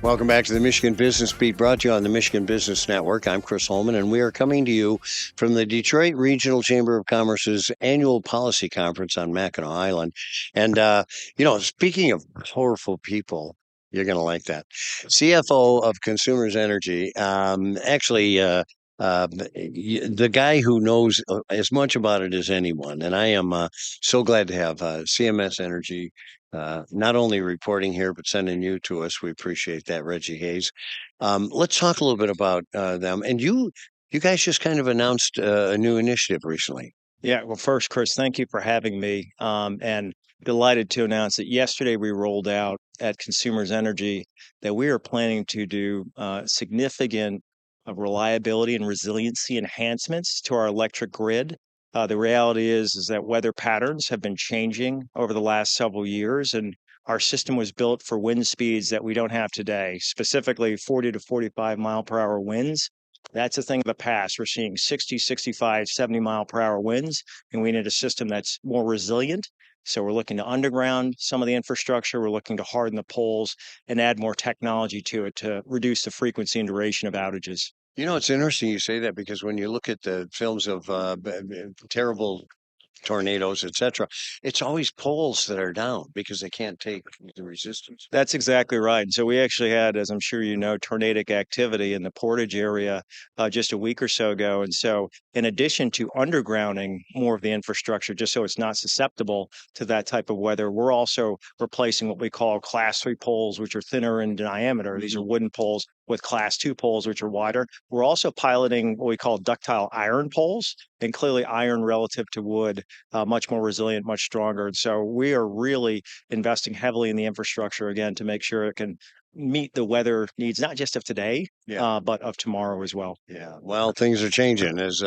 Welcome back to the Michigan Business Beat, brought to you on the Michigan Business Network. I'm Chris Holman, and we are coming to you from the Detroit Regional Chamber of Commerce's annual policy conference on Mackinac Island. And, speaking of powerful people, you're going to like that. CFO of Consumers Energy, the guy who knows as much about it as anyone. And I am so glad to have CMS Energy not only reporting here, but sending you to us. We appreciate that, Rejji Hayes. Let's talk a little bit about them. And you guys just kind of announced a new initiative recently. Yeah, well, first, Chris, thank you for having me. And delighted to announce that yesterday we rolled out at Consumers Energy that we are planning to do significant reliability and resiliency enhancements to our electric grid. The reality is that weather patterns have been changing over the last several years, and our system was built for wind speeds that we don't have today, specifically 40 to 45 mile per hour winds. That's a thing of the past. We're seeing 60, 65, 70 mile per hour winds, and we need a system that's more resilient. So we're looking to underground some of the infrastructure. We're looking to harden the poles and add more technology to it to reduce the frequency and duration of outages. It's interesting you say that because when you look at the films of terrible tornadoes, etc., it's always poles that are down because they can't take the resistance. That's exactly right. And so we actually had, as I'm sure you know, tornadic activity in the Portage area just a week or so ago. And so, in addition to undergrounding more of the infrastructure, just so it's not susceptible to that type of weather, we're also replacing what we call class three poles, which are thinner in diameter. These are wooden poles with class two poles, which are wider. We're also piloting what we call ductile iron poles, and clearly iron relative to wood, much more resilient, much stronger. And so we are really investing heavily in the infrastructure again to make sure it can meet the weather needs, not just of today, but of tomorrow as well. Yeah, well, things are changing as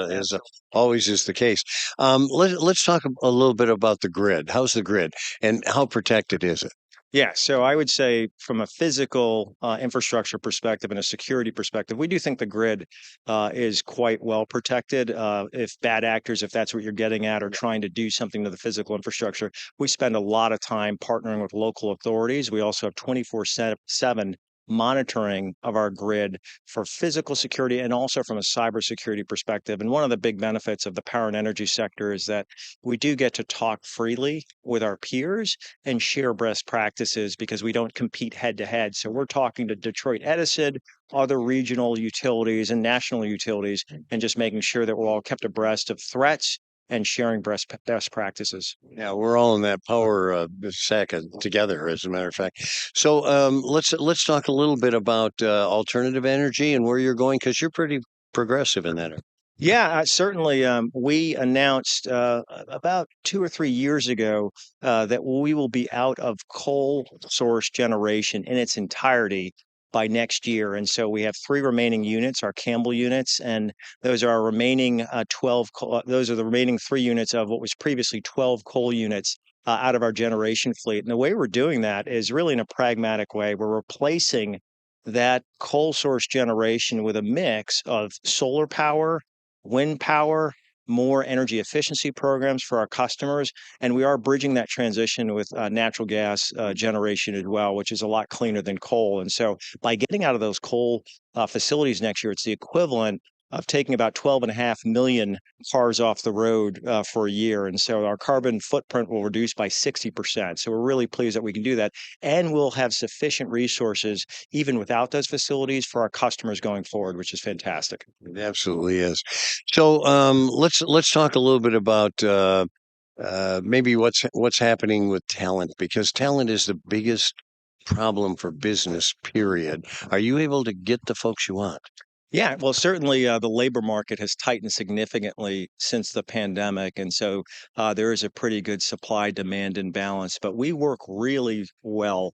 always is the case. Let's talk a little bit about the grid. How's the grid, and how protected is it? Yeah, so I would say from a physical infrastructure perspective and a security perspective, we do think the grid is quite well protected. If bad actors, if that's what you're getting at, are trying to do something to the physical infrastructure, we spend a lot of time partnering with local authorities. We also have 24/7 monitoring of our grid for physical security and also from a cybersecurity perspective. And one of the big benefits of the power and energy sector is that we do get to talk freely with our peers and share best practices because we don't compete head to head. So we're talking to Detroit Edison, other regional utilities and national utilities, and just making sure that we're all kept abreast of threats and sharing best practices. Yeah, we're all in that power sack together, as a matter of fact. So let's talk a little bit about alternative energy and where you're going because you're pretty progressive in that. Yeah, certainly. We announced about 2 or 3 years ago that we will be out of coal source generation in its entirety by next year. And so we have three remaining units, our Campbell units, and those are our remaining 12. Those are the remaining three units of what was previously 12 coal units out of our generation fleet. And the way we're doing that is really in a pragmatic way. We're replacing that coal source generation with a mix of solar power, wind power, more energy efficiency programs for our customers. And we are bridging that transition with natural gas generation as well, which is a lot cleaner than coal. And so by getting out of those coal facilities next year, it's the equivalent of taking about 12.5 million cars off the road for a year. And so our carbon footprint will reduce by 60%. So we're really pleased that we can do that. And we'll have sufficient resources, even without those facilities, for our customers going forward, which is fantastic. It absolutely is. So let's talk a little bit about maybe what's happening with talent because talent is the biggest problem for business. Period. Are you able to get the folks you want? Yeah, well, certainly the labor market has tightened significantly since the pandemic. And so there is a pretty good supply demand imbalance. But we work really well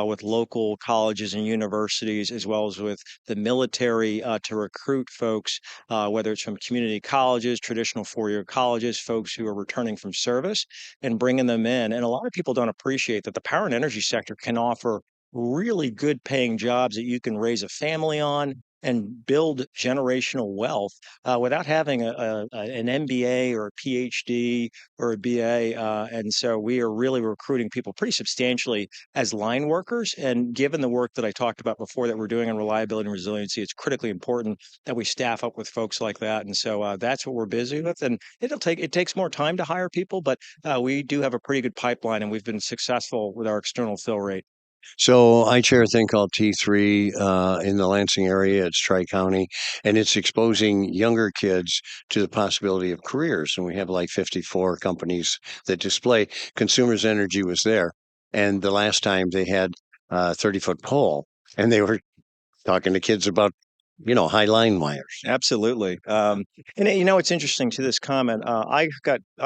with local colleges and universities, as well as with the military to recruit folks, whether it's from community colleges, traditional four-year colleges, folks who are returning from service and bringing them in. And a lot of people don't appreciate that the power and energy sector can offer really good paying jobs that you can raise a family on and build generational wealth without having an MBA or a PhD or a BA. And so we are really recruiting people pretty substantially as line workers. And given the work that I talked about before that we're doing on reliability and resiliency, it's critically important that we staff up with folks like that. And so that's what we're busy with. And it takes more time to hire people, but we do have a pretty good pipeline, and we've been successful with our external fill rate. So I chair a thing called T3 in the Lansing area. It's Tri-County, and it's exposing younger kids to the possibility of careers. And we have like 54 companies that display. Consumers Energy was there, and the last time they had a 30-foot pole, and they were talking to kids about, high line wires. Absolutely. And it's interesting to this comment. I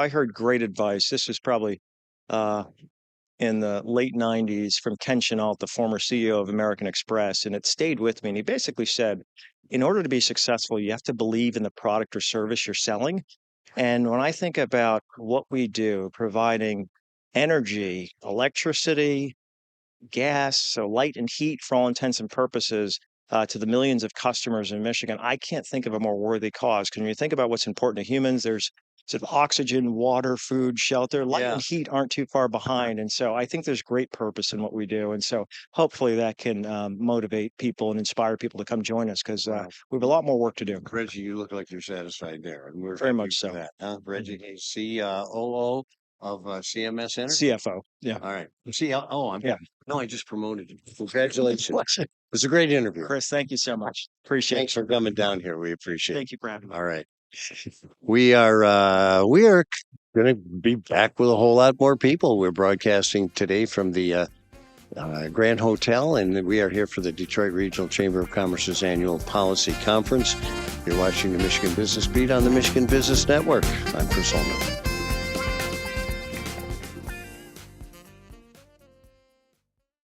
heard great advice. This was probably uh, in the late 90s from Ken Chenault, the former CEO of American Express, and it stayed with me. And he basically said, in order to be successful, you have to believe in the product or service you're selling. And when I think about what we do, providing energy, electricity, gas, so light and heat for all intents and purposes, to the millions of customers in Michigan, I can't think of a more worthy cause. Because when you think about what's important to humans, there's sort of oxygen, water, food, shelter. Light and heat aren't too far behind. And so I think there's great purpose in what we do. And so hopefully that can motivate people and inspire people to come join us, because we have a lot more work to do. Rejji, you look like you're satisfied there, and we're Very happy much for so. that. Rejji, COO of CMS Energy. CFO. Yeah. All right. See, Yeah. no, I just promoted you. Congratulations. It was a great interview. Chris, thank you so much. Appreciate Thanks for coming down here. We appreciate it. Thank you for having me. All right. We are going to be back with a whole lot more people. We're broadcasting today from the Grand Hotel, and we are here for the Detroit Regional Chamber of Commerce's annual policy conference. You're watching the Michigan Business Beat on the Michigan Business Network. I'm Chris Holman.